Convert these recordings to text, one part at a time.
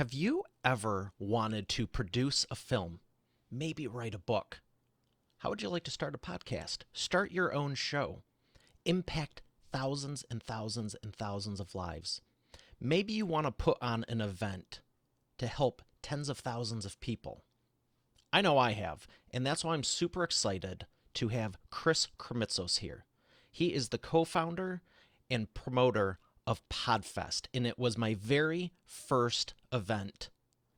Have you ever wanted to produce a film? Maybe write a book? How would you like to start a podcast? Start your own show. Impact thousands and thousands and thousands of lives. Maybe you want to put on an event to help tens of thousands of people. I know I have, and that's why I'm super excited to have Chris Kremitzos here. He is the co-founder and promoter of Podfest, and it was my very first event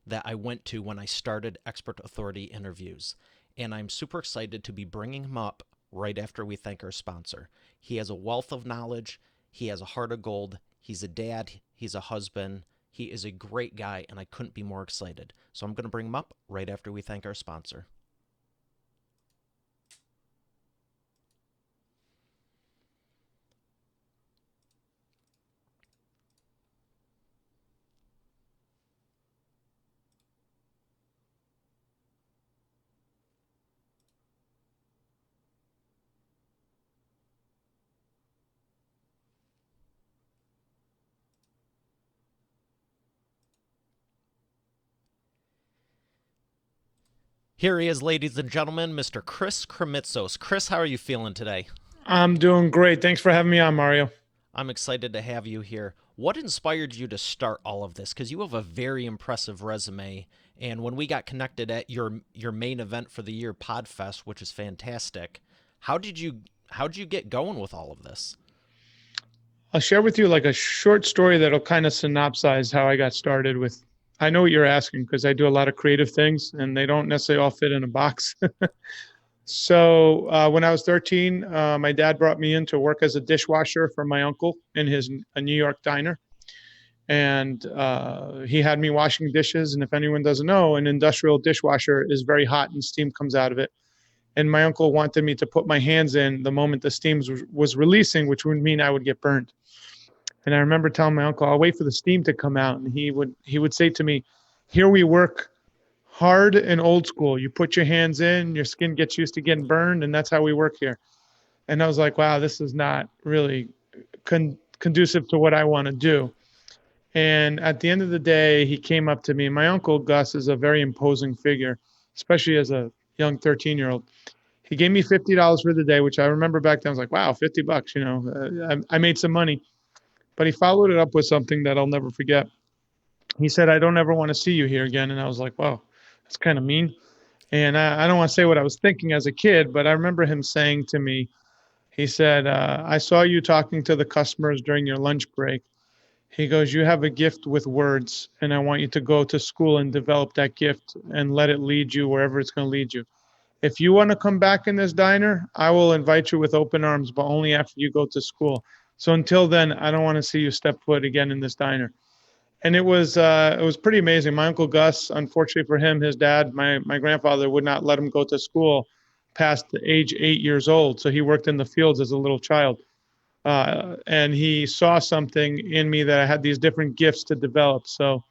that I went to when I started Expert Authority Interviews. And I'm super excited to be bringing him up right after we thank our sponsor. He has a wealth of knowledge. He has a heart of gold. He's a dad. He's a husband. He is a great guy, and I couldn't be more excited. So I'm going to bring him up right after we thank our sponsor. Here he is, ladies and gentlemen, Mr. Chris Kremitzos. Chris, how are you feeling today? I'm doing great. Thanks for having me on, Mario. I'm excited to have you here. What inspired you to start all of this? Because you have a very impressive resume. And when we got connected at your main event for the year, Podfest, which is fantastic, how did you get going with all of this? I'll share with you like a short story that'll kind of synopsize how I got started with. I know what you're asking because I do a lot of creative things and they don't necessarily all fit in a box. So when I was 13, my dad brought me in to work as a dishwasher for my uncle in his a New York diner. And he had me washing dishes. And if anyone doesn't know, an industrial dishwasher is very hot and steam comes out of it. And my uncle wanted me to put my hands in the moment the steam was releasing, which would mean I would get burned. And I remember telling my uncle, "I'll wait for the steam to come out." And he would say to me, "Here we work hard and old school. You put your hands in, your skin gets used to getting burned, and that's how we work here." And I was like, "Wow, this is not really conducive to what I want to do." And at the end of the day, he came up to me. My uncle Gus is a very imposing figure, especially as a young 13-year-old. He gave me $50 for the day, which I remember back then. I was like, wow, $50, I made some money. But he followed it up with something that I'll never forget. He said, "I don't ever want to see you here again." And I was like, wow, that's kind of mean. And I don't want to say what I was thinking as a kid, but I remember him saying to me, he said, "I saw you talking to the customers during your lunch break." He goes, "You have a gift with words, and I want you to go to school and develop that gift and let it lead you wherever it's going to lead you. If you want to come back in this diner, I will invite you with open arms, but only after you go to school. So until then, I don't want to see you step foot again in this diner." And it was pretty amazing. My uncle Gus, unfortunately for him, his dad, my grandfather, would not let him go to school past the age 8 years old. So he worked in the fields as a little child. And he saw something in me that I had these different gifts to develop. So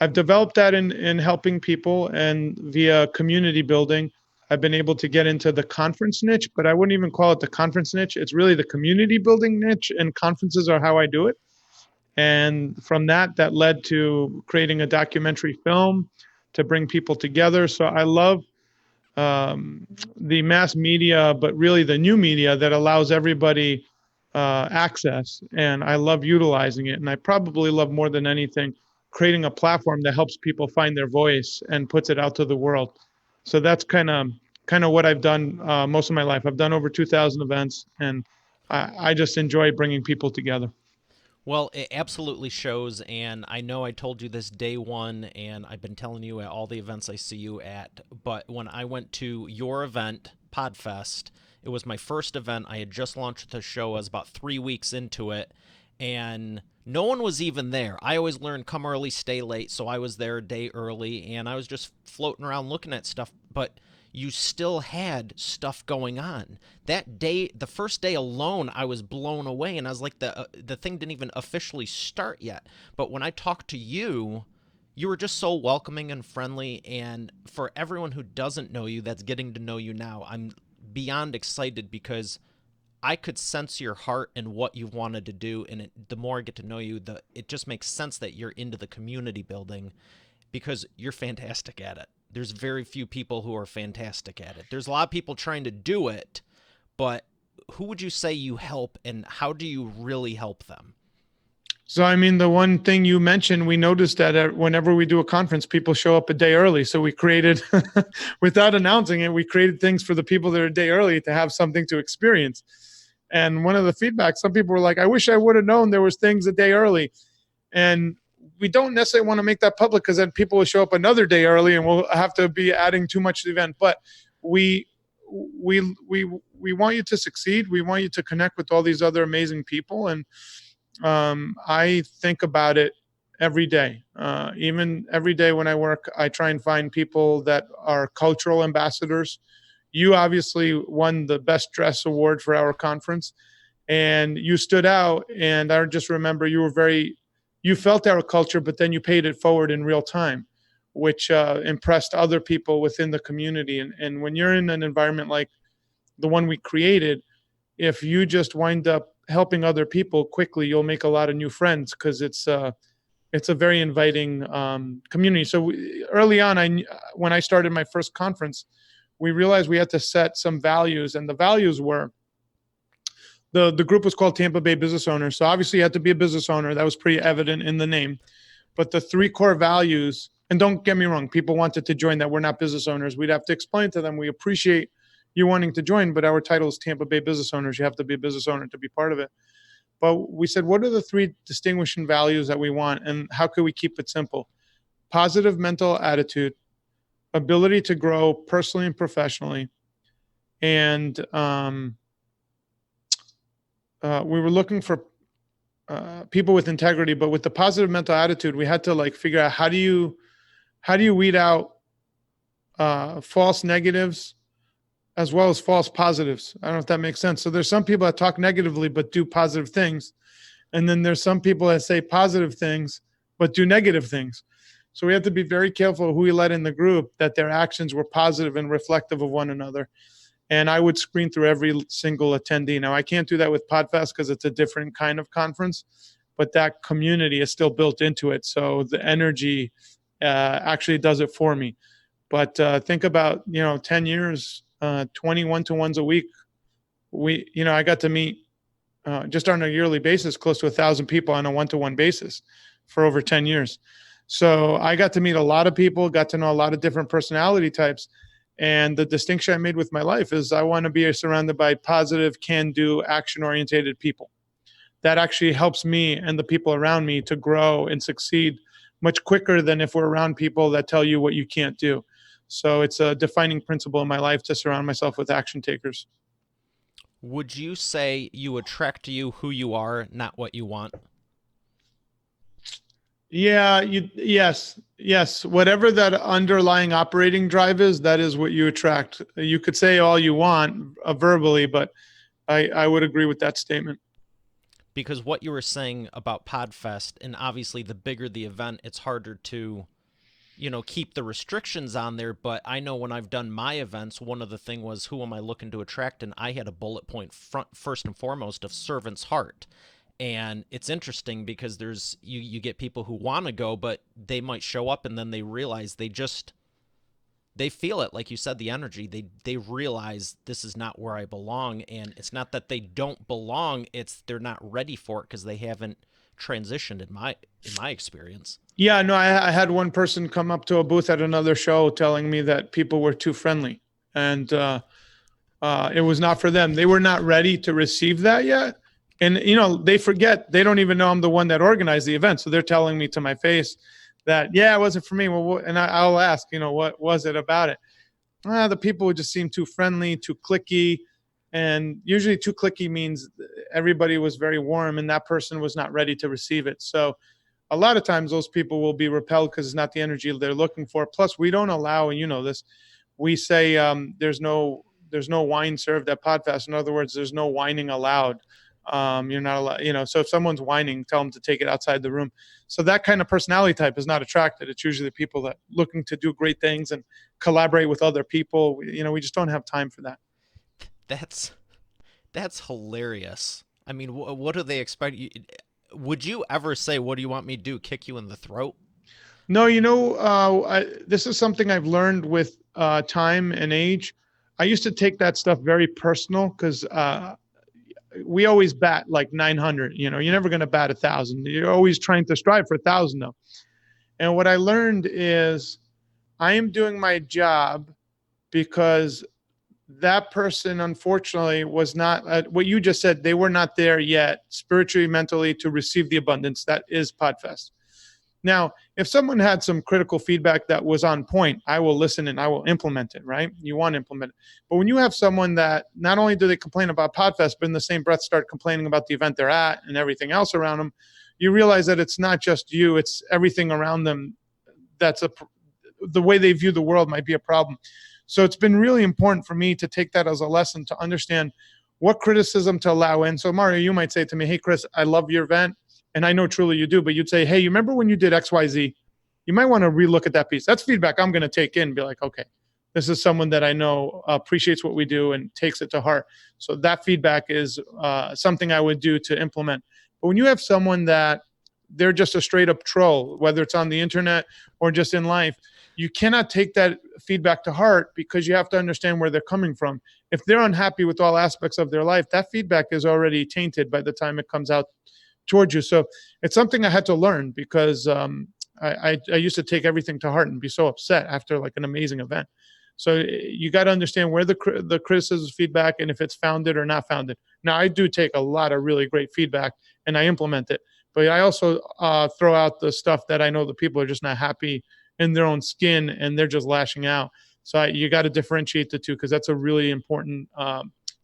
I've developed that in helping people and via community building. I've been able to get into the conference niche, but I wouldn't even call it the conference niche. It's really the community building niche, and conferences are how I do it. And from that led to creating a documentary film to bring people together. So I love the mass media, but really the new media that allows everybody access. And I love utilizing it. And I probably love more than anything creating a platform that helps people find their voice and puts it out to the world. So that's kind of what I've done most of my life. I've done over 2,000 events, and I just enjoy bringing people together. Well, it absolutely shows, and I know I told you this day one, and I've been telling you at all the events I see you at, but when I went to your event, Podfest, it was my first event. I had just launched the show. I was about 3 weeks into it, and no one was even there. I always learn come early, stay late, so I was there a day early, and I was just floating around looking at stuff, but you still had stuff going on. That day, the first day alone, I was blown away, and I was like, the thing didn't even officially start yet. But when I talked to you, you were just so welcoming and friendly. And for everyone who doesn't know you, that's getting to know you now, I'm beyond excited because I could sense your heart and what you wanted to do, and the more I get to know you, it just makes sense that you're into the community building because you're fantastic at it. There's very few people who are fantastic at it. There's a lot of people trying to do it, but who would you say you help, and how do you really help them? So, I mean, the one thing you mentioned, we noticed that whenever we do a conference, people show up a day early. So we created, without announcing it, we created things for the people that are a day early to have something to experience. And one of the feedback, some people were like, I wish I would have known there was things a day early. And we don't necessarily want to make that public because then people will show up another day early and we'll have to be adding too much to the event. But we we want you to succeed. We want you to connect with all these other amazing people. And I think about it every day. Even every day when I work, I try and find people that are cultural ambassadors. You obviously won the best dress award for our conference, and you stood out. And I just remember you felt our culture, but then you paid it forward in real time, which impressed other people within the community. And when you're in an environment like the one we created, if you just wind up helping other people quickly, you'll make a lot of new friends because it's a very inviting community. So early on, when I started my first conference, we realized we had to set some values, and the values were the group was called Tampa Bay Business Owners. So obviously, you had to be a business owner. That was pretty evident in the name. But the three core values, and don't get me wrong, people wanted to join that we're not business owners. We'd have to explain to them we appreciate you wanting to join, but our title is Tampa Bay Business Owners. You have to be a business owner to be part of it. But we said, what are the three distinguishing values that we want, and how can we keep it simple? Positive mental attitude, ability to grow personally and professionally, and we were looking for people with integrity. But with the positive mental attitude, we had to figure out how do you weed out false negatives as well as false positives. I don't know if that makes sense. So there's some people that talk negatively but do positive things, and then there's some people that say positive things but do negative things. So we have to be very careful who we let in the group, that their actions were positive and reflective of one another. And I would screen through every single attendee. Now, I can't do that with Podfest because it's a different kind of conference, but that community is still built into it. So the energy actually does it for me. But think about, 10 years, 20 one-to-ones a week. I got to meet just on a yearly basis, close to 1,000 people on a one-to-one basis for over 10 years. So I got to meet a lot of people, got to know a lot of different personality types. And the distinction I made with my life is I want to be surrounded by positive, can-do, action-oriented people. That actually helps me and the people around me to grow and succeed much quicker than if we're around people that tell you what you can't do. So it's a defining principle in my life to surround myself with action takers. Would you say you attract to you who you are, not what you want? Yeah, yes. Whatever that underlying operating drive is, that is what you attract. You could say all you want verbally, but I would agree with that statement. Because what you were saying about Podfest, and obviously the bigger the event, it's harder to, keep the restrictions on there. But I know when I've done my events, one of the thing was who am I looking to attract, and I had a bullet point first and foremost of servant's heart. And it's interesting because there's you get people who want to go, but they might show up and then they realize they feel it, like you said, the energy. They realize this is not where I belong, and it's not that they don't belong, it's they're not ready for it because they haven't transitioned in my experience. Yeah, no, I had one person come up to a booth at another show telling me that people were too friendly, and it was not for them. They were not ready to receive that yet. And, they forget, they don't even know I'm the one that organized the event. So they're telling me to my face that, yeah, it wasn't for me. Well, and I'll ask, what was it about it? The people would just seem too friendly, too cliquey. And usually too cliquey means everybody was very warm and that person was not ready to receive it. So a lot of times those people will be repelled because it's not the energy they're looking for. Plus, we don't allow, and you know this, we say there's no wine served at Podfest. In other words, there's no whining allowed. You're not allowed, so if someone's whining, tell them to take it outside the room. So that kind of personality type is not attracted. It's usually people that looking to do great things and collaborate with other people. We just don't have time for that. That's That's hilarious. I mean, what do they expect? Would you ever say, "What do you want me to do? Kick you in the throat?" No, this is something I've learned with time and age. I used to take that stuff very personal because we always bat like 900. You're never going to bat 1,000. You're always trying to strive for 1,000, though. And what I learned is I am doing my job because that person, unfortunately, was not what you just said. They were not there yet, spiritually, mentally, to receive the abundance that is Podfest. Now, if someone had some critical feedback that was on point, I will listen and I will implement it, right? You want to implement it. But when you have someone that not only do they complain about Podfest, but in the same breath start complaining about the event they're at and everything else around them, you realize that it's not just you, it's everything around them. The way they view the world might be a problem. So it's been really important for me to take that as a lesson to understand what criticism to allow in. So Mario, you might say to me, "Hey, Chris, I love your event." And I know truly you do, but you'd say, "Hey, you remember when you did XYZ? You might want to relook at that piece." That's feedback I'm going to take in and be like, okay, this is someone that I know appreciates what we do and takes it to heart. So that feedback is something I would do to implement. But when you have someone that they're just a straight up troll, whether it's on the internet or just in life, you cannot take that feedback to heart because you have to understand where they're coming from. If they're unhappy with all aspects of their life, that feedback is already tainted by the time it comes out towards you. So it's something I had to learn because I used to take everything to heart and be so upset after like an amazing event. So you got to understand where the criticism feedback and if it's founded or not founded. Now I do take a lot of really great feedback and I implement it, but I also throw out the stuff that I know the people are just not happy in their own skin and they're just lashing out. So you got to differentiate the two because that's a really important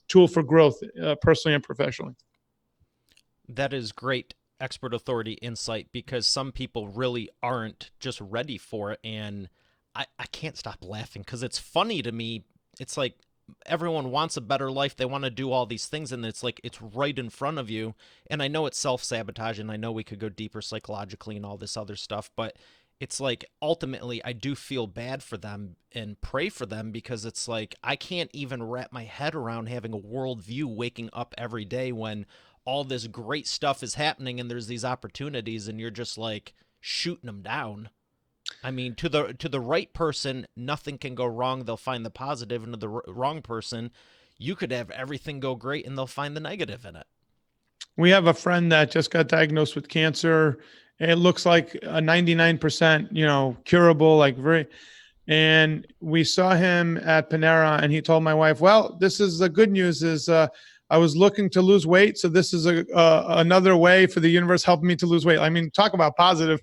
tool for growth, personally and professionally. That is great expert authority insight because some people really aren't just ready for it. And I can't stop laughing because it's funny to me. It's like everyone wants a better life. They want to do all these things, and it's like it's right in front of you. And I know it's self sabotage, and I know we could go deeper psychologically and all this other stuff, but it's like ultimately I do feel bad for them and pray for them because it's like I can't even wrap my head around having a worldview waking up every day when all this great stuff is happening and there's these opportunities and you're just like shooting them down. I mean, to the right person, nothing can go wrong. They'll find the positive, and to the wrong person, you could have everything go great and they'll find the negative in it. We have a friend that just got diagnosed with cancer. It looks like a 99%, curable, like very. And we saw him at Panera, and he told my wife, "Well, this is the good news. Is I was looking to lose weight, so this is another way for the universe helping me to lose weight." I mean, talk about positive.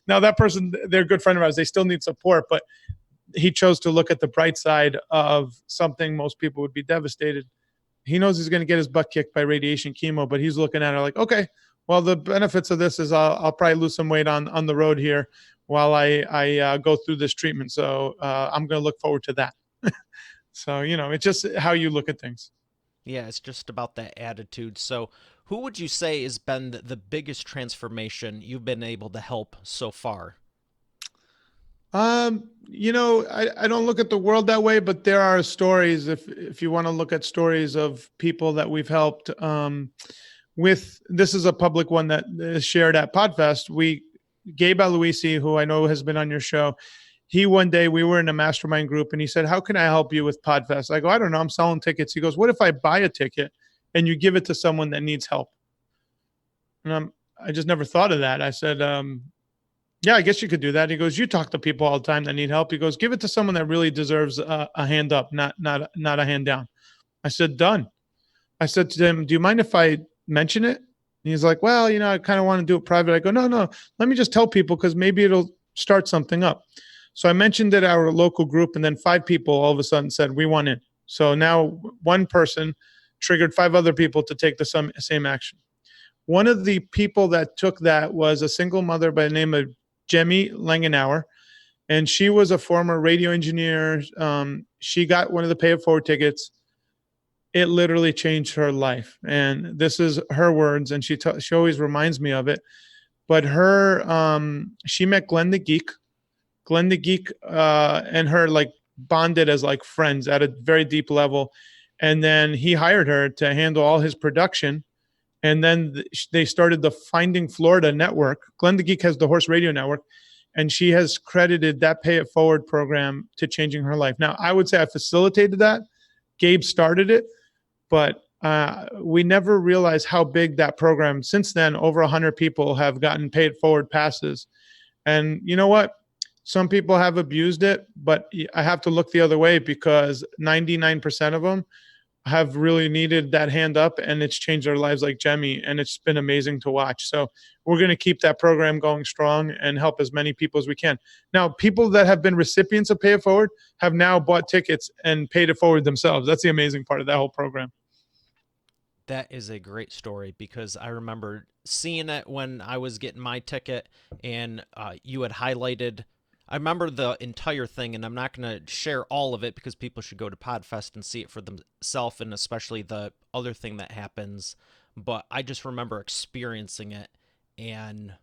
Now that person, they're a good friend of ours. They still need support, but he chose to look at the bright side of something most people would be devastated. He knows he's going to get his butt kicked by radiation chemo, but he's looking at it like, okay, well, the benefits of this is I'll probably lose some weight on the road here while I go through this treatment. So I'm going to look forward to that. So, it's just how you look at things. Yeah, it's just about that attitude. So, who would you say has been the biggest transformation you've been able to help so far? I don't look at the world that way, but there are stories. If you want to look at stories of people that we've helped, with this is a public one that is shared at Podfest. Gabe Aloisi, who I know has been on your show, he one day we were in a mastermind group and he said, "How can I help you with Podfest?" I go, "I don't know. I'm selling tickets." He goes, "What if I buy a ticket and you give it to someone that needs help?" And I just never thought of that. I said, "Yeah, I guess you could do that." He goes, "You talk to people all the time that need help." He goes, "Give it to someone that really deserves a hand up, not a hand down." I said, "Done." I said to him, "Do you mind if I mention it?" And he's like, "Well, I kind of want to do it private." I go, "No, no, let me just tell people because maybe it'll start something up." So I mentioned it at our local group, and then 5 people all of a sudden said, "We want in." So now one person triggered 5 other people to take the same action. One of the people that took that was a single mother by the name of Jemmy Langenauer, and she was a former radio engineer. She got one of the pay it forward tickets. It literally changed her life, and this is her words, and she always reminds me of it. But she met Glenn the Geek. Glenn the Geek and her like bonded as like friends at a very deep level. And then he hired her to handle all his production. And then they started the Finding Florida network. Glenn the Geek has the Horse Radio Network, and she has credited that Pay It Forward program to changing her life. Now, I would say I facilitated that. Gabe started it, but we never realized how big that program. Since then, over 100 people have gotten Pay It Forward passes. And you know what? Some people have abused it, but I have to look the other way because 99% of them have really needed that hand up, and it's changed their lives like Jemmy, and it's been amazing to watch. So we're going to keep that program going strong and help as many people as we can. Now, people that have been recipients of Pay It Forward have now bought tickets and paid it forward themselves. That's the amazing part of that whole program. That is a great story because I remember seeing it when I was getting my ticket, and you had highlighted. I remember the entire thing, and I'm not going to share all of it because people should go to Podfest and see it for themselves, and especially the other thing that happens. But I just remember experiencing it, and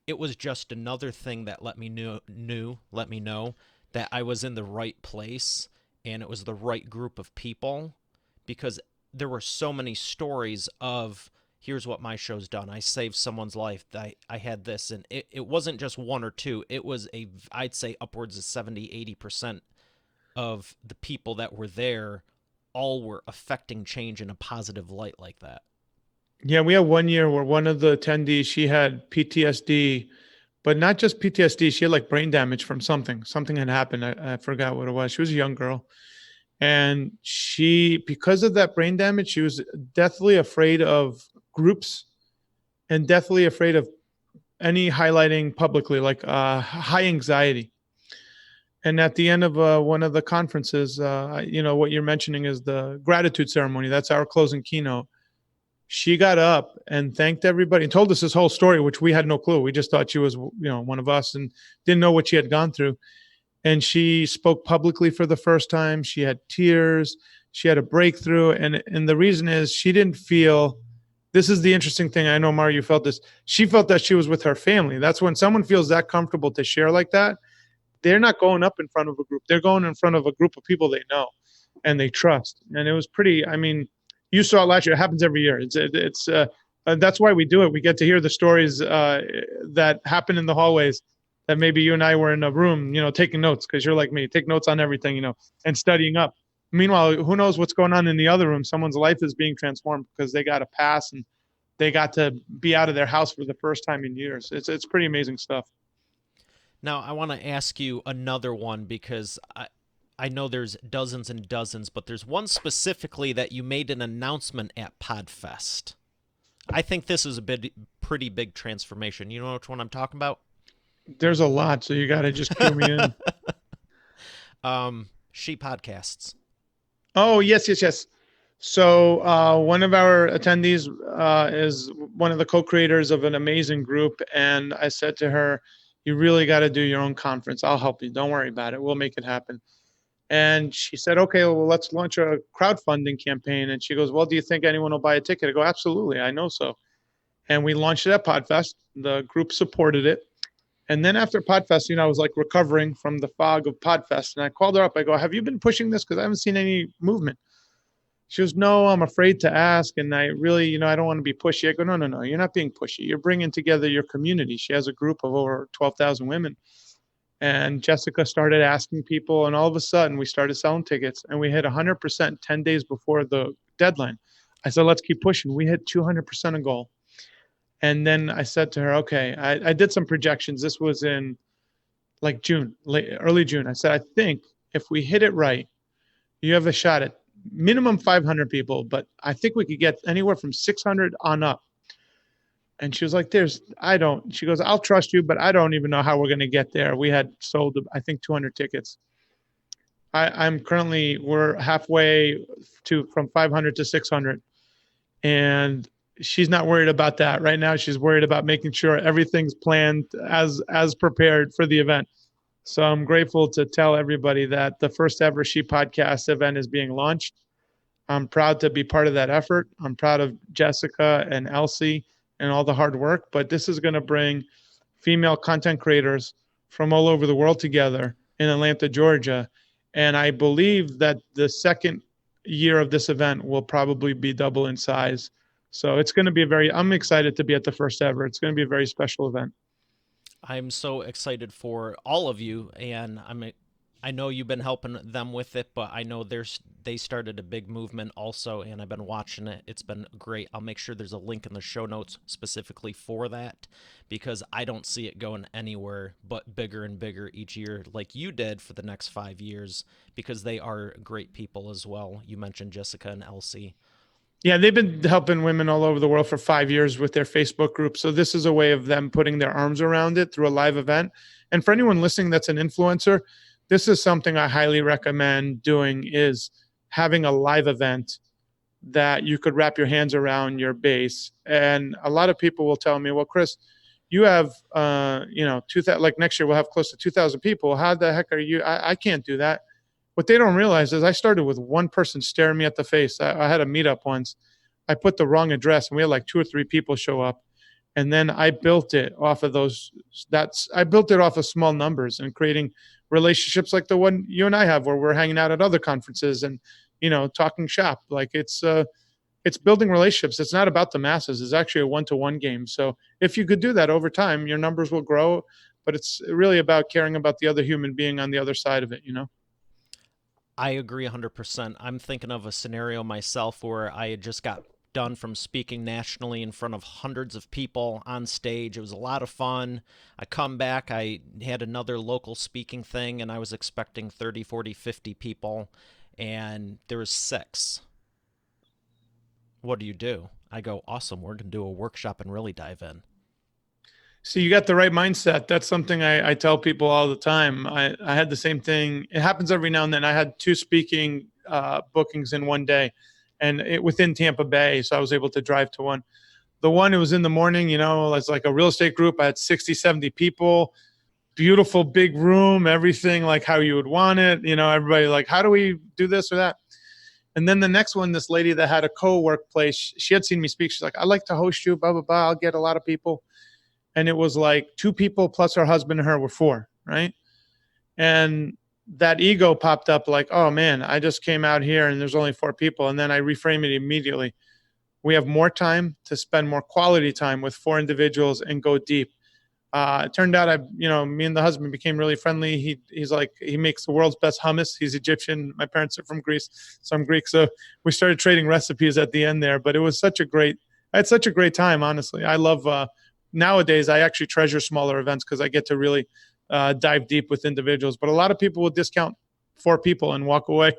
it was just another thing that let me know that I was in the right place and it was the right group of people, because there were so many stories of here's what my show's done. I saved someone's life. I had this, and it wasn't just one or two. It was I'd say upwards of 70-80% of the people that were there all were affecting change in a positive light like that. Yeah, we had one year where one of the attendees, she had PTSD, but not just PTSD. She had like brain damage from something. Something had happened. I forgot what it was. She was a young girl. And she, because of that brain damage, she was deathly afraid of groups and deathly afraid of any highlighting publicly, like high anxiety. And at the end of one of the conferences, what you're mentioning is the gratitude ceremony. That's our closing keynote. She got up and thanked everybody and told us this whole story, which we had no clue. We just thought she was, one of us and didn't know what she had gone through. And she spoke publicly for the first time. She had tears. She had a breakthrough. And the reason is she didn't feel, this is the interesting thing. I know, Mara, you felt this. She felt that she was with her family. That's when someone feels that comfortable to share like that. They're not going up in front of a group. They're going in front of a group of people they know and they trust. And it was pretty, I mean, you saw it last year. It happens every year. That's why we do it. We get to hear the stories that happen in the hallways that maybe you and I were in a room, taking notes, because you're like me, take notes on everything, and studying up. Meanwhile, who knows what's going on in the other room? Someone's life is being transformed because they got a pass and they got to be out of their house for the first time in years. It's pretty amazing stuff. Now, I want to ask you another one because I know there's dozens and dozens, but there's one specifically that you made an announcement at Podfest. I think this is pretty big transformation. You know which one I'm talking about? There's a lot, so you got to just cue me in. She podcasts. Oh, yes, yes, yes. So one of our attendees is one of the co-creators of an amazing group. And I said to her, you really got to do your own conference. I'll help you. Don't worry about it. We'll make it happen. And she said, okay, well, let's launch a crowdfunding campaign. And she goes, well, do you think anyone will buy a ticket? I go, absolutely. I know so. And we launched it at Podfest. The group supported it. And then after Podfest, I was like recovering from the fog of Podfest. And I called her up. I go, have you been pushing this? Because I haven't seen any movement. She goes, no, I'm afraid to ask. And I really, I don't want to be pushy. I go, no, no, no, you're not being pushy. You're bringing together your community. She has a group of over 12,000 women. And Jessica started asking people. And all of a sudden, we started selling tickets. And we hit 100% 10 days before the deadline. I said, let's keep pushing. We hit 200% a goal. And then I said to her, okay, I did some projections. This was in like June, early June. I said, I think if we hit it right, you have a shot at minimum 500 people, but I think we could get anywhere from 600 on up. And she was like, she goes, I'll trust you, but I don't even know how we're going to get there. We had sold, I think, 200 tickets. We're halfway from 500 to 600. And she's not worried about that right now. She's worried about making sure everything's planned as prepared for the event. So I'm grateful to tell everybody that the first ever She Podcast event is being launched. I'm proud to be part of that effort. I'm proud of Jessica and Elsie and all the hard work, but this is going to bring female content creators from all over the world together in Atlanta, Georgia. And I believe that the second year of this event will probably be double in size. So it's going to be I'm excited to be at the first ever. It's going to be a very special event. I'm so excited for all of you, and I know you've been helping them with it, but I know they started a big movement also, and I've been watching it. It's been great. I'll make sure there's a link in the show notes specifically for that, because I don't see it going anywhere but bigger and bigger each year, like you did for the next 5 years, because they are great people as well. You mentioned Jessica and Elsie. Yeah, they've been helping women all over the world for 5 years with their Facebook group. So this is a way of them putting their arms around it through a live event. And for anyone listening that's an influencer, this is something I highly recommend doing, is having a live event that you could wrap your hands around your base. And a lot of people will tell me, well, Chris, you have, like next year we'll have close to 2,000 people. How the heck are you? I can't do that. What they don't realize is I started with one person staring me at the face. I had a meetup once. I put the wrong address and we had like 2 or 3 people show up. And then I built it off of I built it off of small numbers and creating relationships like the one you and I have, where we're hanging out at other conferences and, talking shop. Like it's building relationships. It's not about the masses. It's actually a one-to-one game. So if you could do that over time, your numbers will grow, but it's really about caring about the other human being on the other side of it. I agree 100%. I'm thinking of a scenario myself where I had just got done from speaking nationally in front of hundreds of people on stage. It was a lot of fun. I come back, I had another local speaking thing, and I was expecting 30, 40, 50 people, and there was 6. What do? I go, awesome, we're going to do a workshop and really dive in. So you got the right mindset. That's something I tell people all the time. I had the same thing. It happens every now and then. I had 2 speaking bookings in one day, and within Tampa Bay. So I was able to drive to one. The one, it was in the morning, it's like a real estate group. I had 60, 70 people, beautiful big room, everything like how you would want it. Everybody like, how do we do this or that? And then the next one, this lady that had a co-work place, she had seen me speak. She's like, I'd like to host you, blah, blah, blah. I'll get a lot of people. And it was like 2 people plus her husband and her were 4, right? And that ego popped up like, oh man, I just came out here and there's only 4 people. And then I reframe it immediately. We have more time to spend more quality time with 4 individuals and go deep. It turned out me and the husband became really friendly. He's like, he makes the world's best hummus. He's Egyptian. My parents are from Greece, so I'm Greek. So we started trading recipes at the end there, but it was I had such a great time. Honestly, I love, nowadays I actually treasure smaller events because I get to really dive deep with individuals. But a lot of people will discount 4 people and walk away.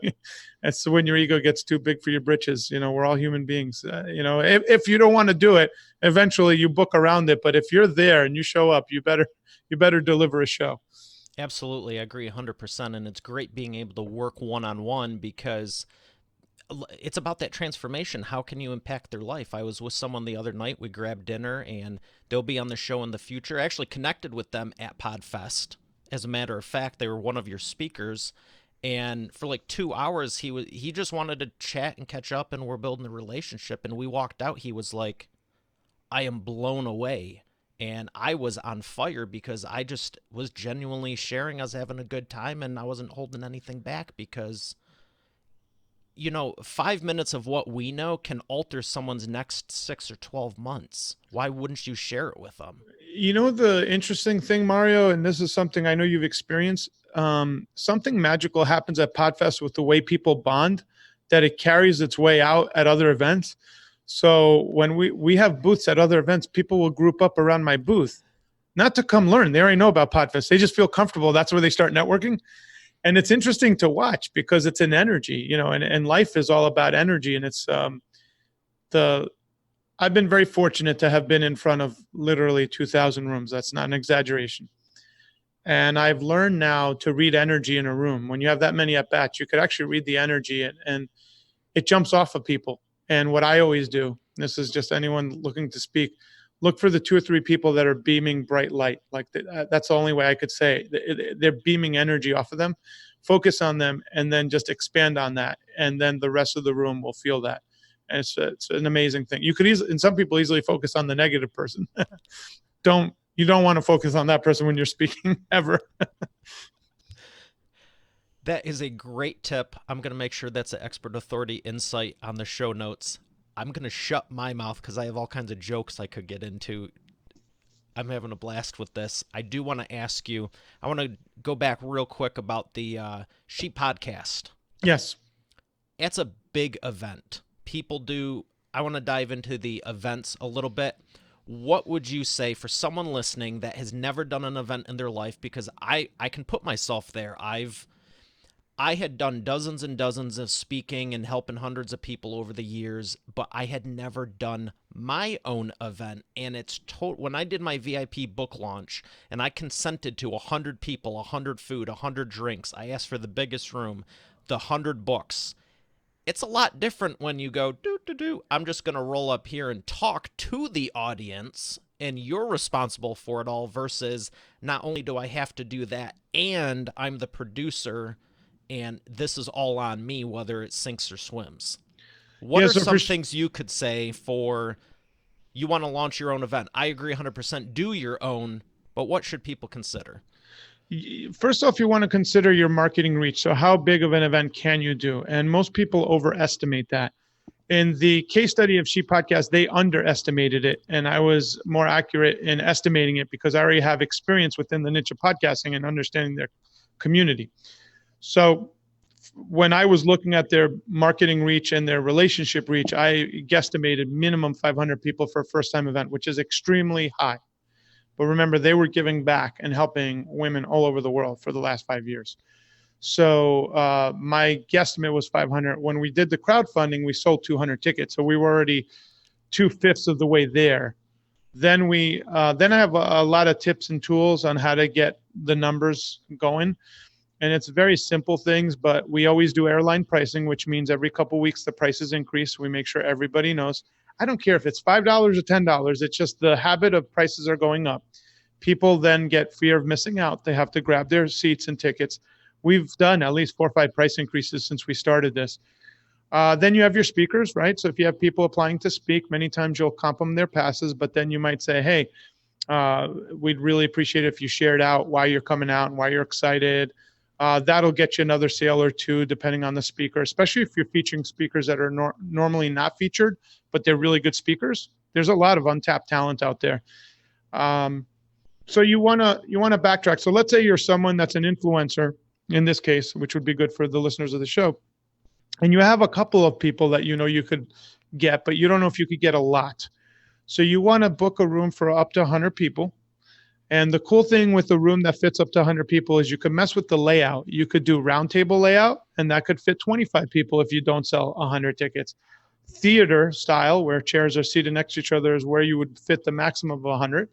That's when your ego gets too big for your britches. We're all human beings. If you don't want to do it, eventually you book around it. But if you're there and you show up, you better deliver a show. Absolutely, I agree 100%. And it's great being able to work one on one, because it's about that transformation. How can you impact their life? I was with someone the other night. We grabbed dinner, and they'll be on the show in the future. I actually connected with them at PodFest. As a matter of fact, they were one of your speakers. And for like 2 hours, he just wanted to chat and catch up, and we're building a relationship. And we walked out. He was like, I am blown away. And I was on fire because I just was genuinely sharing. I was having a good time, and I wasn't holding anything back, because 5 minutes of what we know can alter someone's next 6 or 12 months. Why wouldn't you share it with them? The interesting thing, Mario, and this is something I know you've experienced. Something magical happens at Podfest with the way people bond, that it carries its way out at other events. So when we have booths at other events, people will group up around my booth, not to come learn. They already know about Podfest. They just feel comfortable. That's where they start networking. And it's interesting to watch because it's an energy, and life is all about energy. And it's I've been very fortunate to have been in front of literally 2,000 rooms. That's not an exaggeration. And I've learned now to read energy in a room. When you have that many at bats, you could actually read the energy, and it jumps off of people. And what I always do, this is just anyone looking to speak, look for the 2 or 3 people that are beaming bright light. Like that's the only way I could say it. They're beaming energy off of them. Focus on them, and then just expand on that. And then the rest of the room will feel that. And it's an amazing thing. You could and some people easily focus on the negative person. You don't want to focus on that person when you're speaking ever. That is a great tip. I'm going to make sure that's an expert authority insight on the show notes. I'm going to shut my mouth because I have all kinds of jokes I could get into. I'm having a blast with this. I do want to ask you, I want to go back real quick about the Sheep podcast. Yes. It's a big event. People do, I want to dive into the events a little bit. What would you say for someone listening that has never done an event in their life? Because I can put myself there. I had done dozens and dozens of speaking and helping hundreds of people over the years, but I had never done my own event. And it's when I did my VIP book launch and I consented to 100 people, 100 food, 100 drinks. I asked for the biggest room, the 100 books. It's a lot different when you go, I'm just going to roll up here and talk to the audience and you're responsible for it all versus not only do I have to do that and I'm the producer and this is all on me, whether it sinks or swims. What are some things you could say for you want to launch your own event? I agree 100%. Do your own, but what should people consider? First off, you want to consider your marketing reach. So how big of an event can you do? And most people overestimate that. In the case study of Sheep Podcast, they underestimated it. And I was more accurate in estimating it because I already have experience within the niche of podcasting and understanding their community. So when I was looking at their marketing reach and their relationship reach, I guesstimated minimum 500 people for a first-time event, which is extremely high. But remember, they were giving back and helping women all over the world for the last 5 years. So my guesstimate was 500. When we did the crowdfunding, we sold 200 tickets. So we were already 2/5 of the way there. Then I have a lot of tips and tools on how to get the numbers going. And it's very simple things, but we always do airline pricing, which means every couple of weeks the prices increase. We make sure everybody knows. I don't care if it's $5 or $10. It's just the habit of prices are going up. People then get fear of missing out. They have to grab their seats and tickets. We've done at least 4 or 5 price increases since we started this. Then you have your speakers, right? So if you have people applying to speak, many times you'll comp them their passes, but then you might say, hey, we'd really appreciate it if you shared out why you're coming out and why you're excited. That'll get you another sale or two, depending on the speaker, especially if you're featuring speakers that are normally not featured, but they're really good speakers. There's a lot of untapped talent out there. So you want to backtrack. So let's say you're someone that's an influencer in this case, which would be good for the listeners of the show. And you have a couple of people that you could get, but you don't know if you could get a lot. So you want to book a room for up to 100 people. And the cool thing with the room that fits up to 100 people is you could mess with the layout. You could do round table layout, and that could fit 25 people if you don't sell 100 tickets. Theater style, where chairs are seated next to each other, is where you would fit the maximum of 100.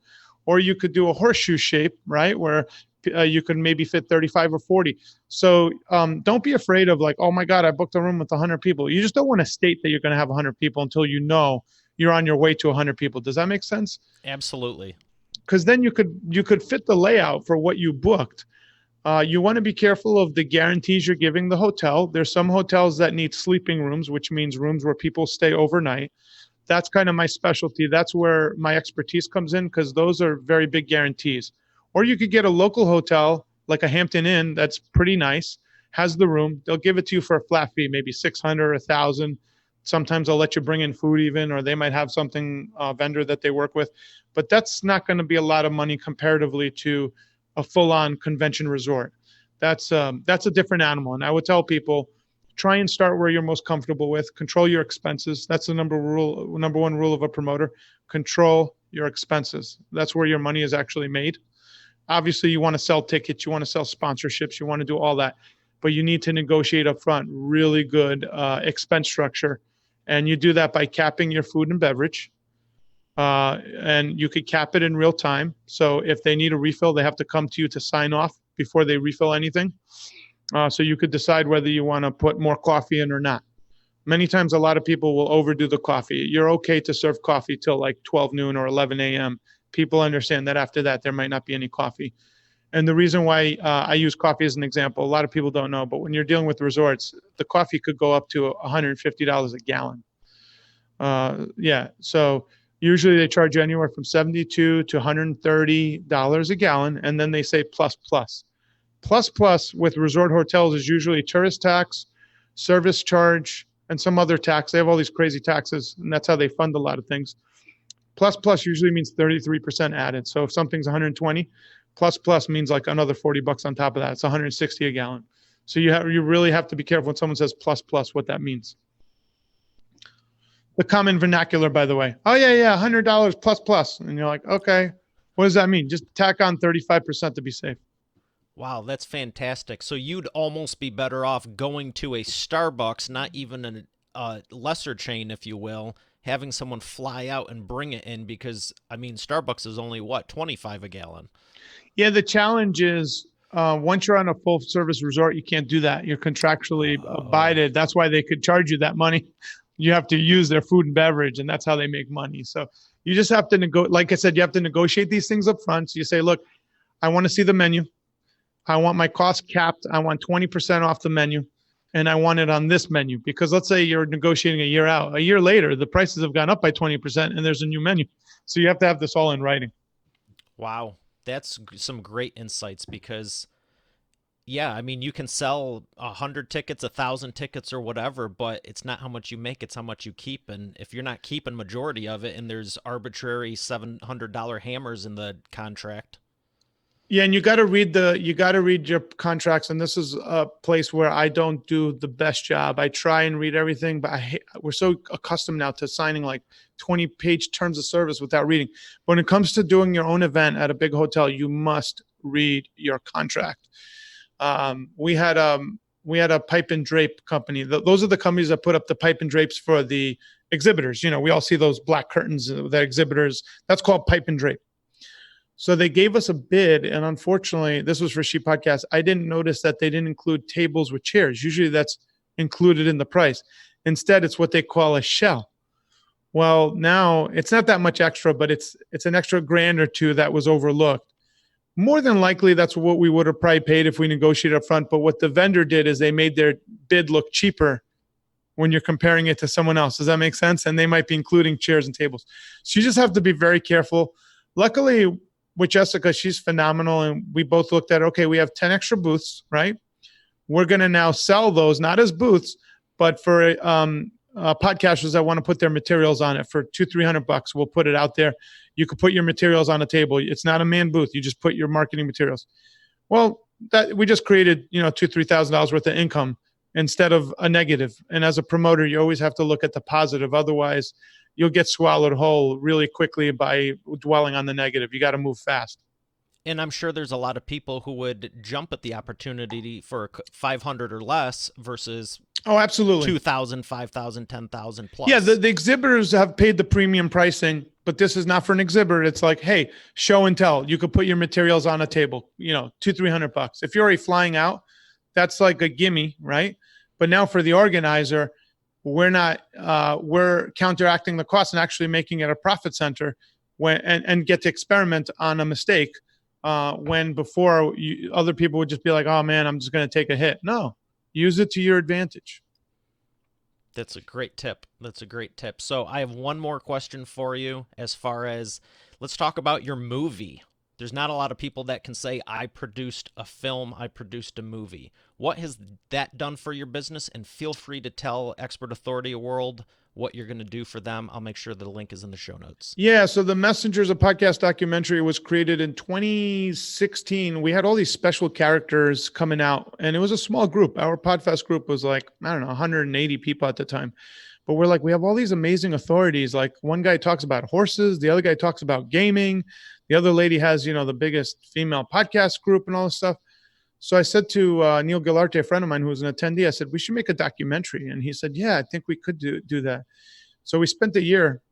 Or you could do a horseshoe shape, right, where you could maybe fit 35 or 40. So don't be afraid of like, oh my God, I booked a room with 100 people. You just don't want to state that you're going to have 100 people until you know you're on your way to 100 people. Does that make sense? Absolutely. Because then you could fit the layout for what you booked. You want to be careful of the guarantees you're giving the hotel. There's some hotels that need sleeping rooms, which means rooms where people stay overnight. That's kind of my specialty. That's where my expertise comes in because those are very big guarantees. Or you could get a local hotel like a Hampton Inn that's pretty nice, has the room. They'll give it to you for a flat fee, maybe 600 or 1,000. Sometimes they'll let you bring in food even, or they might have something vendor that they work with. But that's not going to be a lot of money comparatively to a full-on convention resort. That's a different animal. And I would tell people, try and start where you're most comfortable with. Control your expenses. That's the number one rule of a promoter. Control your expenses. That's where your money is actually made. Obviously, you want to sell tickets. You want to sell sponsorships. You want to do all that. But you need to negotiate up front really good expense structure. And you do that by capping your food and beverage. And you could cap it in real time. So if they need a refill, they have to come to you to sign off before they refill anything. So you could decide whether you want to put more coffee in or not. Many times, a lot of people will overdo the coffee. You're okay to serve coffee till like 12 noon or 11 a.m. People understand that after that, there might not be any coffee. And the reason why I use coffee as an example, a lot of people don't know, but when you're dealing with resorts, the coffee could go up to $150 a gallon. So usually they charge you anywhere from $72 to $130 a gallon, and then they say plus. Plus with resort hotels is usually tourist tax, service charge, and some other tax. They have all these crazy taxes, and that's how they fund a lot of things. Plus usually means 33% added. So if something's 120, plus means like another $40 on top of that. It's 160 a gallon. So you really have to be careful when someone says plus what that means. The common vernacular, by the way. Oh yeah, $100 plus, and you're like, okay, what does that mean? Just tack on 35% to be safe. Wow, that's fantastic. So you'd almost be better off going to a Starbucks, not even a lesser chain, if you will, having someone fly out and bring it in because, I mean, Starbucks is only, what, 25 a gallon? Yeah, the challenge is once you're on a full service resort, you can't do that. You're contractually Oh, abided. That's why they could charge you that money. You have to use their food and beverage, and that's how they make money. So you just have to like I said, you have to negotiate these things up front. So you say, look, I want to see the menu. I want my cost capped. I want 20% off the menu, and I want it on this menu. Because let's say you're negotiating a year out. A year later, the prices have gone up by 20%, and there's a new menu. So you have to have this all in writing. wow. That's some great insights because, yeah, I mean, you can sell 100 tickets, 1,000 tickets, or whatever, but it's not how much you make; it's how much you keep. And if you're not keeping majority of it, and there's arbitrary $700 hammers in the contract. Yeah, and you got to read your contracts, and this is a place where I don't do the best job. I try and read everything, but we're so accustomed now to signing like 20-page terms of service without reading. When it comes to doing your own event at a big hotel, you must read your contract. We had a pipe and drape company. Those are the companies that put up the pipe and drapes for the exhibitors. You know, we all see those black curtains that exhibitors. That's called pipe and drape. So they gave us a bid, and unfortunately, this was for Sheep Podcast. I didn't notice that they didn't include tables with chairs. Usually, that's included in the price. Instead, it's what they call a shell. Well, now it's not that much extra, but it's an extra grand or two that was overlooked. More than likely, that's what we would have probably paid if we negotiated up front. But what the vendor did is they made their bid look cheaper when you're comparing it to someone else. Does that make sense? And they might be including chairs and tables. So you just have to be very careful. Luckily, with Jessica, she's phenomenal. And we both looked at, okay, we have 10 extra booths, right? We're going to now sell those, not as booths, but for podcasters that want to put their materials on it for $200-300. We'll put it out there. You could put your materials on a table. It's not a man booth. You just put your marketing materials. Well, that we just created, $2,000-3,000 worth of income instead of a negative. And as a promoter, you always have to look at the positive. Otherwise, you'll get swallowed whole really quickly by dwelling on the negative. You got to move fast. And I'm sure there's a lot of people who would jump at the opportunity for 500 or less versus Oh, absolutely. 2,000, 5,000, 10,000 Yeah, plus. the exhibitors have paid the premium pricing, but this is not for an exhibitor. It's like, hey, show and tell. You could put your materials on a table, $200-300. If you're already flying out, that's like a gimme, right? But now for the organizer, we're counteracting the cost and actually making it a profit center and get to experiment on a mistake when before other people would just be like, oh man, I'm just going to take a hit. No, use it to your advantage. That's a great tip. That's a great tip. So I have one more question for you as far as let's talk about your movie. There's not a lot of people that can say, I produced a film, I produced a movie. What has that done for your business? And feel free to tell Expert Authority World what you're going to do for them. I'll make sure the link is in the show notes. Yeah, so the Messengers, a podcast documentary, was created in 2016. We had all these special characters coming out, and it was a small group. Our Podfest group was like, I don't know, 180 people at the time. But we're like, we have all these amazing authorities. Like one guy talks about horses, the other guy talks about gaming, the other lady has, the biggest female podcast group and all this stuff. So I said to Neil Gillarte, a friend of mine who was an attendee, I said, we should make a documentary. And he said, yeah, I think we could do that. So we spent a year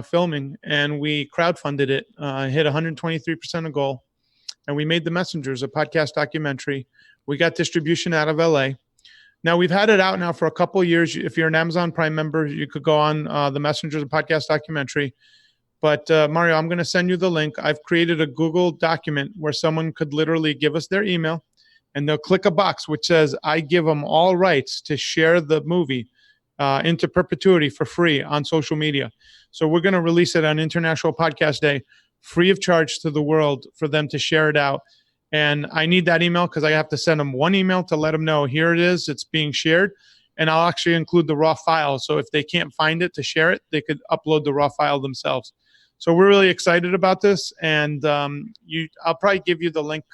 filming, and we crowdfunded it, hit 123% of goal. And we made The Messengers, a podcast documentary. We got distribution out of LA. Now we've had it out now for a couple of years. If you're an Amazon Prime member, you could go on The Messengers, a podcast documentary. But Mario, I'm going to send you the link. I've created a Google document where someone could literally give us their email, and they'll click a box which says, I give them all rights to share the movie into perpetuity for free on social media. So we're going to release it on International Podcast Day, free of charge to the world for them to share it out. And I need that email because I have to send them one email to let them know here it is, it's being shared. And I'll actually include the raw file. So if they can't find it to share it, they could upload the raw file themselves. So we're really excited about this. And I'll probably give you the link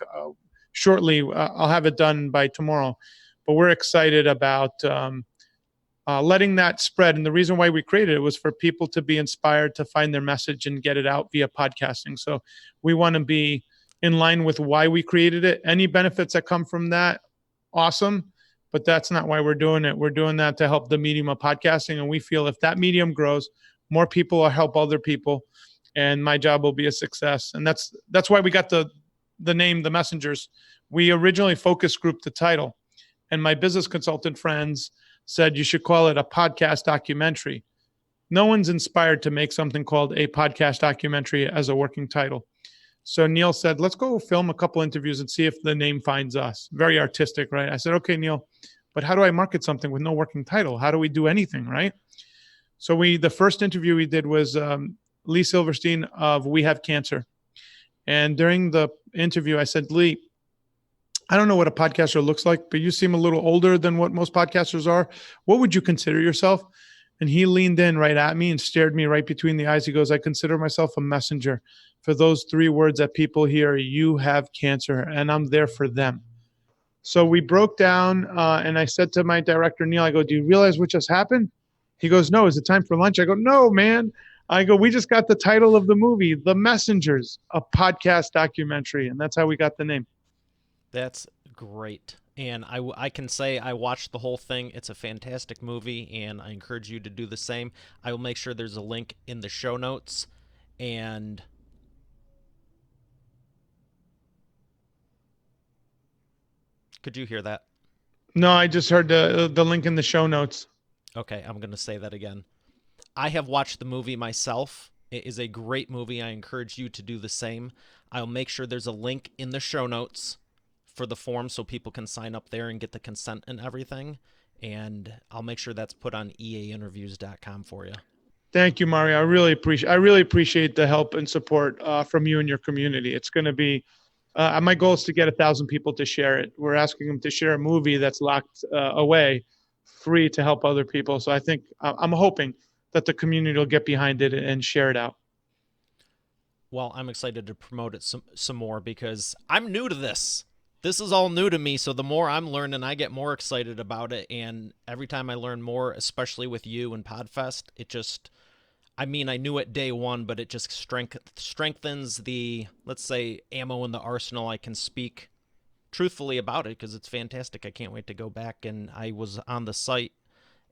shortly. I'll have it done by tomorrow. But we're excited about letting that spread. And the reason why we created it was for people to be inspired to find their message and get it out via podcasting. So we want to be in line with why we created it. Any benefits that come from that, awesome. But that's not why we're doing it. We're doing that to help the medium of podcasting. And we feel if that medium grows, more people will help other people. And my job will be a success. And that's why we got the name, The Messengers. We originally focus grouped the title. And my business consultant friends said you should call it a podcast documentary. No one's inspired to make something called a podcast documentary as a working title. So Neil said, let's go film a couple interviews and see if the name finds us. Very artistic, right? I said, okay, Neil, but how do I market something with no working title? How do we do anything, right? So the first interview we did was Lee Silverstein of We Have Cancer. And during the interview, I said, Lee, I don't know what a podcaster looks like, but you seem a little older than what most podcasters are. What would you consider yourself? And he leaned in right at me and stared me right between the eyes. He goes, I consider myself a messenger for those 3 words that people hear, you have cancer, and I'm there for them. So we broke down, and I said to my director, Neil, I go, do you realize what just happened? He goes, no, is it time for lunch? I go, no, man. I go, we just got the title of the movie, The Messengers, a podcast documentary. And that's how we got the name. That's great. And I can say I watched the whole thing. It's a fantastic movie, and I encourage you to do the same. I will make sure there's a link in the show notes. And could you hear that? No, I just heard the link in the show notes. Okay, I'm going to say that again. I have watched the movie myself. It is a great movie. I encourage you to do the same. I'll make sure there's a link in the show notes for the form so people can sign up there and get the consent and everything. And I'll make sure that's put on eainterviews.com for you. Thank you, Mario. I really appreciate the help and support from you and your community. It's going to be my goal is to get 1,000 people to share it. We're asking them to share a movie that's locked away, free to help other people. So I think I'm hoping that the community will get behind it and share it out. Well, I'm excited to promote it some more because I'm new to this. This is all new to me, so the more I'm learning, I get more excited about it. And every time I learn more, especially with you and Podfest, it just, I mean, I knew it day one, but it just strengthens the, let's say, ammo in the arsenal. I can speak truthfully about it because it's fantastic. I can't wait to go back. And I was on the site,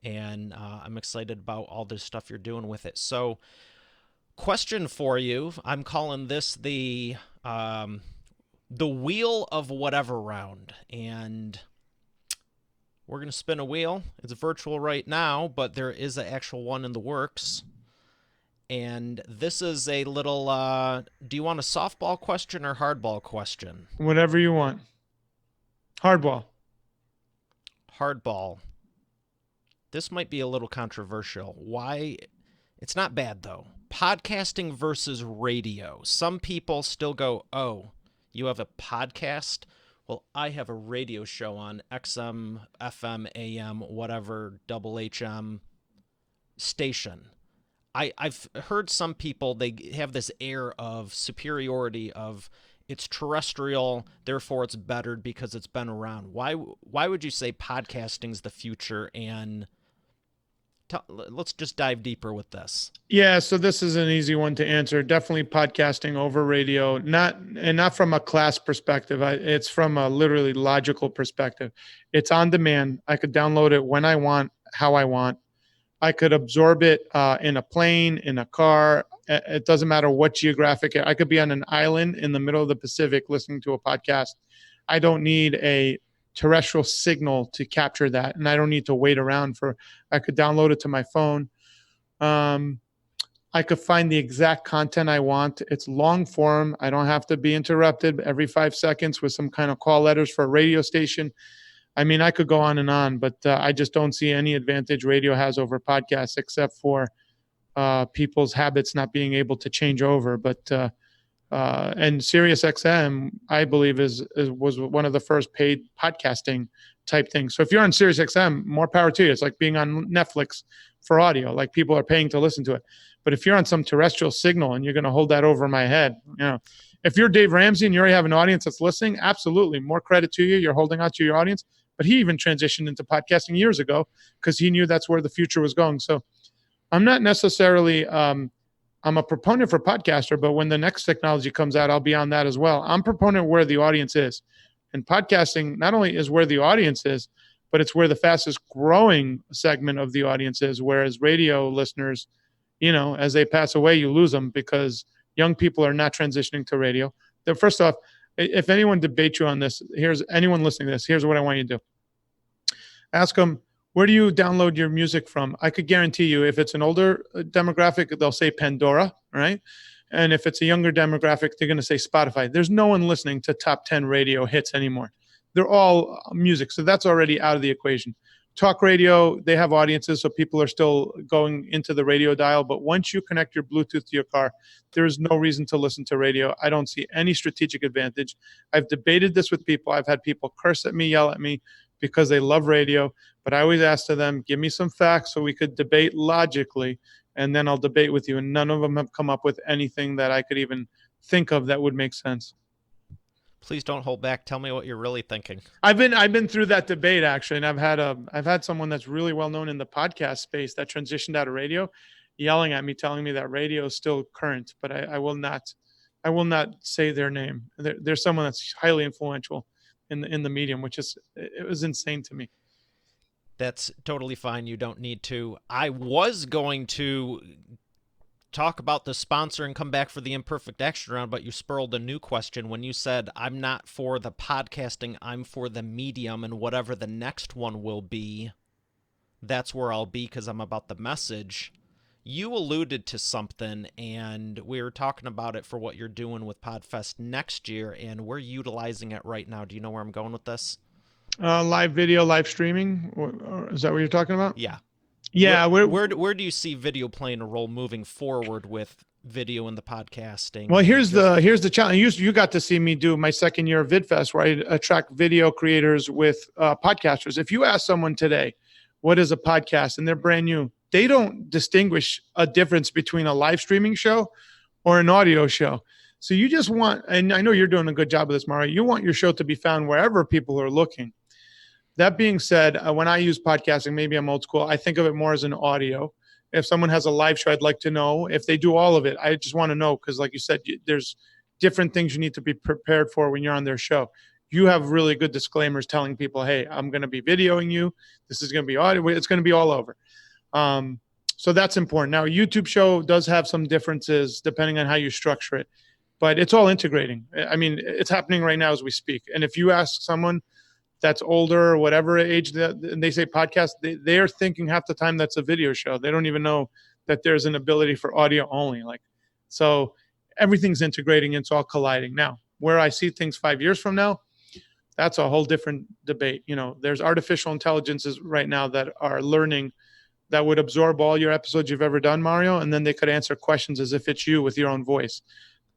and I'm excited about all this stuff you're doing with it. So, question for you. I'm calling this the wheel of whatever round. And we're going to spin a wheel. It's virtual right now, but there is an actual one in the works. And this is a little, do you want a softball question or hardball question? Whatever you want. Hardball. Hardball. This might be a little controversial. Why? It's not bad, though. Podcasting versus radio. Some people still go, oh, you have a podcast? Well, I have a radio show on XM, FM, AM, whatever, double HM station. I've heard some people, they have this air of superiority of it's terrestrial, therefore it's better because it's been around. Why would you say podcasting's the future? And let's just dive deeper with this. Yeah, so this is an easy one to answer. Definitely podcasting over radio, not from a class perspective. It's from a literally logical perspective. It's on demand. I could download it when I want, how I want. I could absorb it in a plane, in a car. It doesn't matter what geographic. I could be on an island in the middle of the Pacific listening to a podcast. I don't need a terrestrial signal to capture that, and I don't need to wait around for. I could download it to my phone. I could find the exact content I want. It's long form. I don't have to be interrupted every 5 seconds with some kind of call letters for a radio station. I mean, I could go on and on, but I just don't see any advantage radio has over podcasts except for people's habits not being able to change over. But And SiriusXM, I believe, was one of the first paid podcasting type things. So if you're on SiriusXM, more power to you. It's like being on Netflix for audio. Like people are paying to listen to it. But if you're on some terrestrial signal and you're going to hold that over my head, if you're Dave Ramsey and you already have an audience that's listening, absolutely, more credit to you. You're holding out to your audience. But he even transitioned into podcasting years ago because he knew that's where the future was going. So I'm not necessarily I'm a proponent for podcaster, but when the next technology comes out, I'll be on that as well. I'm a proponent where the audience is. And podcasting not only is where the audience is, but it's where the fastest growing segment of the audience is. Whereas radio listeners, as they pass away, you lose them because young people are not transitioning to radio. First off, if anyone debates you on this, here's anyone listening to this, here's what I want you to do. Ask them, where do you download your music from? I could guarantee you if it's an older demographic, they'll say Pandora, right? And if it's a younger demographic, they're going to say Spotify. There's no one listening to top 10 radio hits anymore. They're all music. So that's already out of the equation. Talk radio, they have audiences, so people are still going into the radio dial. But once you connect your Bluetooth to your car, there is no reason to listen to radio. I don't see any strategic advantage. I've debated this with people. I've had people curse at me, yell at me because they love radio. But I always ask to them, give me some facts so we could debate logically, and then I'll debate with you. And none of them have come up with anything that I could even think of that would make sense. Please don't hold back. Tell me what you're really thinking. I've been through that debate actually, and I've had someone that's really well known in the podcast space that transitioned out of radio, yelling at me, telling me that radio is still current, but I will not say their name. There's someone that's highly influential in the medium, it was insane to me. That's totally fine. You don't need to. I was going to talk about the sponsor and come back for the imperfect action round, but you spurled a new question when you said, I'm not for the podcasting, I'm for the medium, and whatever the next one will be, that's where I'll be because I'm about the message. You alluded to something, and we were talking about it for what you're doing with PodFest next year, and we're utilizing it right now. Do you know where I'm going with this? Live video, live streaming. Or is that what you're talking about? Yeah. Yeah. Where do you see video playing a role moving forward with video and the podcasting? Well, here's the challenge. You got to see me do my second year of VidFest, where I attract video creators with podcasters. If you ask someone today, what is a podcast, and they're brand new, they don't distinguish a difference between a live streaming show or an audio show. So you just want, and I know you're doing a good job of this, Mario, you want your show to be found wherever people are looking. That being said, when I use podcasting, maybe I'm old school, I think of it more as an audio. If someone has a live show, I'd like to know. If they do all of it, I just want to know because, like you said, there's different things you need to be prepared for when you're on their show. You have really good disclaimers telling people, hey, I'm going to be videoing you. This is going to be audio. It's going to be all over. So that's important. Now, a YouTube show does have some differences depending on how you structure it, but it's all integrating. I mean, it's happening right now as we speak. And if you ask someone that's older or whatever age and they say podcast, they're thinking half the time that's a video show. They don't even know that there's an ability for audio only. So everything's integrating, it's all colliding. Now, where I see things 5 years from now, that's a whole different debate. There's artificial intelligences right now that are learning that would absorb all your episodes you've ever done, Mario, and then they could answer questions as if it's you with your own voice.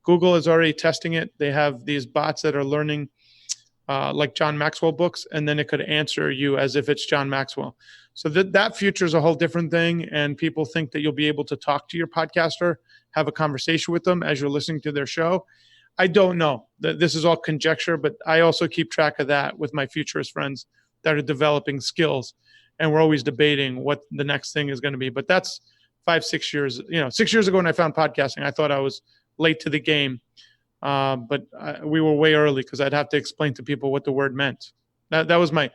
Google is already testing it. They have these bots that are learning like John Maxwell books, and then it could answer you as if it's John Maxwell. So that future is a whole different thing, and people think that you'll be able to talk to your podcaster, have a conversation with them as you're listening to their show. I don't know. This is all conjecture, but I also keep track of that with my futurist friends that are developing skills, and we're always debating what the next thing is going to be. But that's 5-6 years. 6 years ago when I found podcasting, I thought I was late to the game. But we were way early because I'd have to explain to people what the word meant. That was my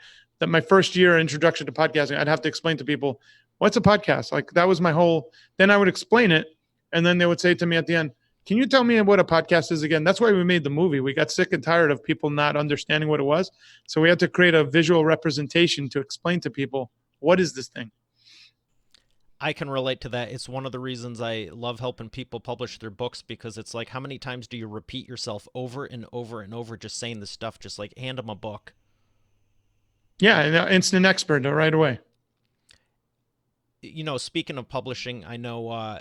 first year introduction to podcasting. I'd have to explain to people what's a podcast. Like that was my whole. Then I would explain it, and then they would say to me at the end, "Can you tell me what a podcast is again?" That's why we made the movie. We got sick and tired of people not understanding what it was, so we had to create a visual representation to explain to people what is this thing. I can relate to that. It's one of the reasons I love helping people publish their books because it's like, how many times do you repeat yourself over and over and over just saying this stuff? Just like hand them a book. Yeah, and instant expert right away. Speaking of publishing, I know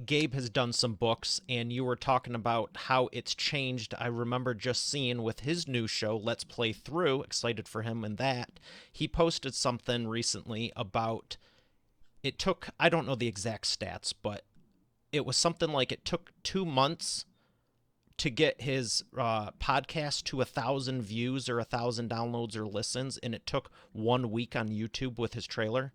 Gabe has done some books, and you were talking about how it's changed. I remember just seeing with his new show, Let's Play Through, excited for him and that. He posted something recently about it took, I don't know the exact stats, but it was something like it took 2 months to get his podcast to 1,000 views or 1,000 downloads or listens, and it took 1 week on YouTube with his trailer.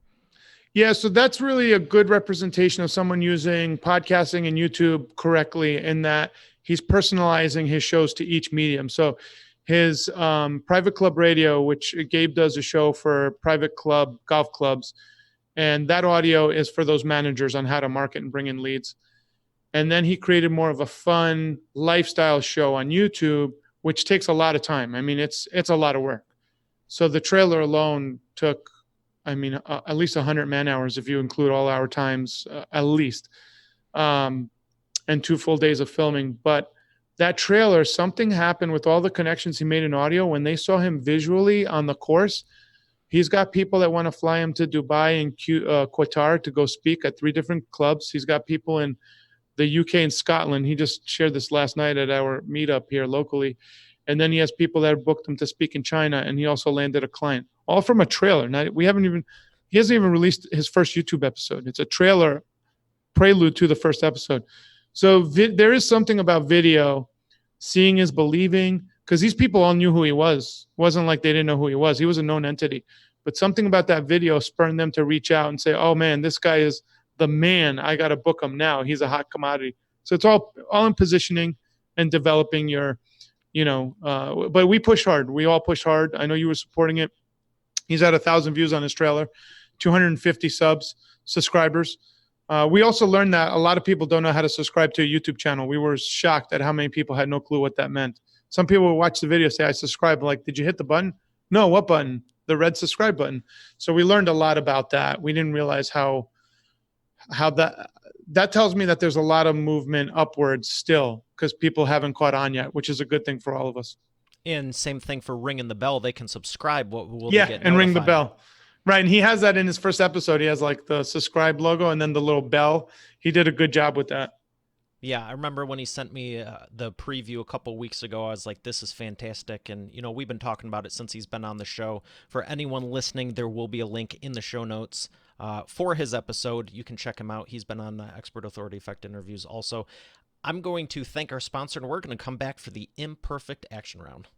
Yeah, so that's really a good representation of someone using podcasting and YouTube correctly in that he's personalizing his shows to each medium. So his private club radio, which Gabe does a show for private club golf clubs, and that audio is for those managers on how to market and bring in leads. And then he created more of a fun lifestyle show on YouTube, which takes a lot of time. I mean, it's a lot of work. So the trailer alone took, at least 100 man hours if you include all our times, at least, and 2 full days of filming. But that trailer, something happened with all the connections he made in audio. When they saw him visually on the course, he's got people that want to fly him to Dubai and Qatar to go speak at 3 different clubs. He's got people in the UK and Scotland. He just shared this last night at our meetup here locally. And then he has people that have booked him to speak in China, and he also landed a client, all from a trailer. Now, he hasn't even released his first YouTube episode. It's a trailer prelude to the first episode. So there is something about video, seeing is believing, because these people all knew who he was. It wasn't like they didn't know who he was. He was a known entity. But something about that video spurred them to reach out and say, oh, man, this guy is the man. I got to book him now. He's a hot commodity. So it's all in positioning and developing your – but we push hard. We all push hard. I know you were supporting it. He's at 1,000 views on his trailer, 250 subscribers. We also learned that a lot of people don't know how to subscribe to a YouTube channel. We were shocked at how many people had no clue what that meant. Some people would watch the video, say, I subscribe. I'm like, did you hit the button? No, what button? The red subscribe button. So we learned a lot about that. We didn't realize how that tells me that there's a lot of movement upwards still because people haven't caught on yet, which is a good thing for all of us. And same thing for ringing the bell. They can subscribe. What will they get and notified? Ring the bell. Right. And he has that in his first episode. He has like the subscribe logo and then the little bell. He did a good job with that. Yeah, I remember when he sent me the preview a couple weeks ago, I was like, this is fantastic. And, we've been talking about it since he's been on the show. For anyone listening, there will be a link in the show notes for his episode. You can check him out. He's been on Expert Authority Effect interviews also. I'm going to thank our sponsor, and we're going to come back for the Imperfect Action Round.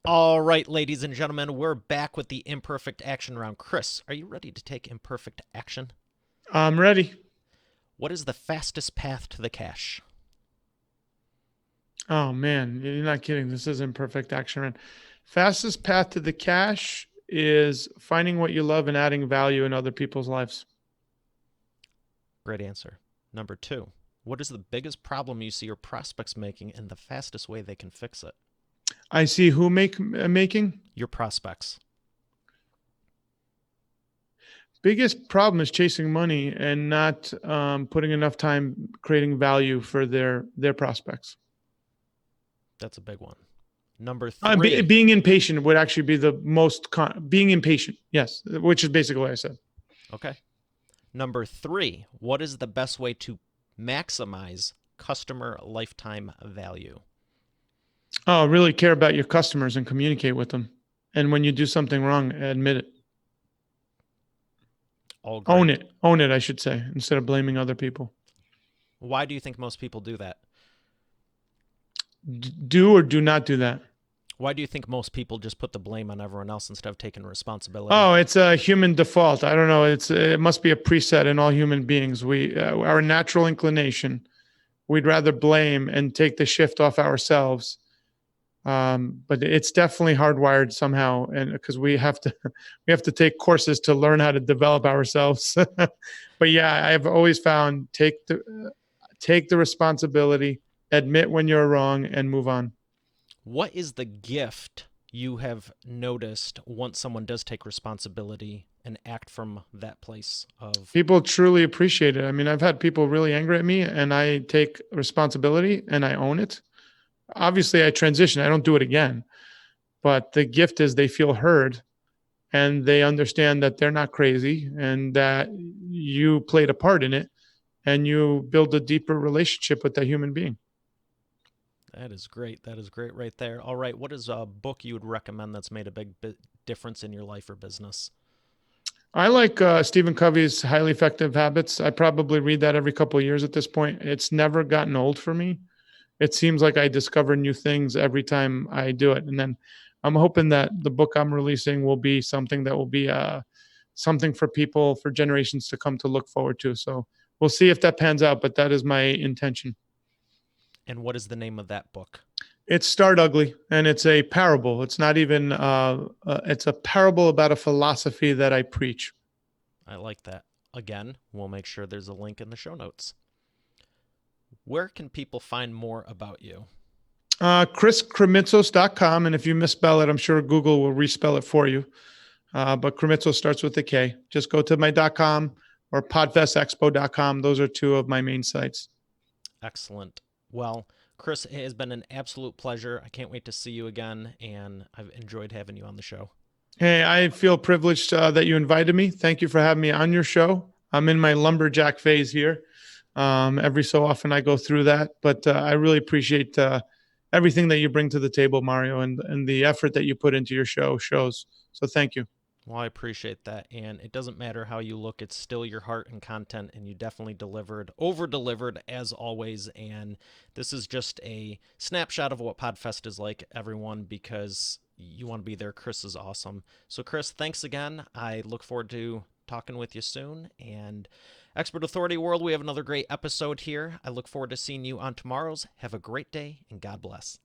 All right, ladies and gentlemen, we're back with the Imperfect Action Round. Chris, are you ready to take imperfect action? I'm ready. What is the fastest path to the cash? Oh, man, you're not kidding. This is Imperfect Action Round. Fastest path to the cash is finding what you love and adding value in other people's lives. Great answer. Number 2, what is the biggest problem you see your prospects making and the fastest way they can fix it? I see who making? Your prospects. Biggest problem is chasing money and not putting enough time creating value for their prospects. That's a big one. Number 3. Being impatient would actually be the most being impatient. Yes, which is basically what I said. Okay. Number 3, what is the best way to maximize customer lifetime value? Oh, really care about your customers and communicate with them. And when you do something wrong, admit it. All great. Own it, I should say, instead of blaming other people. Why do you think most people do that? Do or do not do that? Why do you think most people just put the blame on everyone else instead of taking responsibility? Oh, it's a human default. I don't know. It must be a preset in all human beings. Our natural inclination, we'd rather blame and take the shift off ourselves. But it's definitely hardwired somehow, and because we have to take courses to learn how to develop ourselves. But yeah, I've always found take the responsibility, admit when you're wrong, and move on. What is the gift you have noticed once someone does take responsibility and act from that place of, People truly appreciate it. I mean, I've had people really angry at me, and I take responsibility and I own it. Obviously, I transition. I don't do it again. But the gift is they feel heard and they understand that they're not crazy and that you played a part in it and you build a deeper relationship with that human being. that is great. That is great right there. All right. What is a book you would recommend that's made a difference in your life or business? I like Stephen Covey's Highly Effective Habits. I probably read that every couple of years at this point. It's never gotten old for me. It seems like I discover new things every time I do it. And then I'm hoping that the book I'm releasing will be something that will be something for people for generations to come to look forward to. So we'll see if that pans out, but that is my intention. And what is the name of that book? It's Start Ugly, and it's a parable. It's not even. It's a parable about a philosophy that I preach. I like that. Again, we'll make sure there's a link in the show notes. Where can people find more about you? ChrisKremitzos.com, and if you misspell it, I'm sure Google will respell it for you. But Kremitzos starts with a K. Just go to my .com or podfestexpo.com. Those are two of my main sites. Excellent. Well, Chris, it has been an absolute pleasure. I can't wait to see you again, and I've enjoyed having you on the show. Hey, I feel privileged that you invited me. Thank you for having me on your show. I'm in my lumberjack phase here. Every so often I go through that, but I really appreciate everything that you bring to the table, Mario, and the effort that you put into your show shows. So thank you. Well, I appreciate that. And it doesn't matter how you look, it's still your heart and content. And you definitely delivered, over delivered as always. And this is just a snapshot of what Podfest is like, everyone, because you want to be there. Chris is awesome. So, Chris, thanks again. I look forward to talking with you soon. And Expert Authority World, we have another great episode here. I look forward to seeing you on tomorrow's. Have a great day and God bless.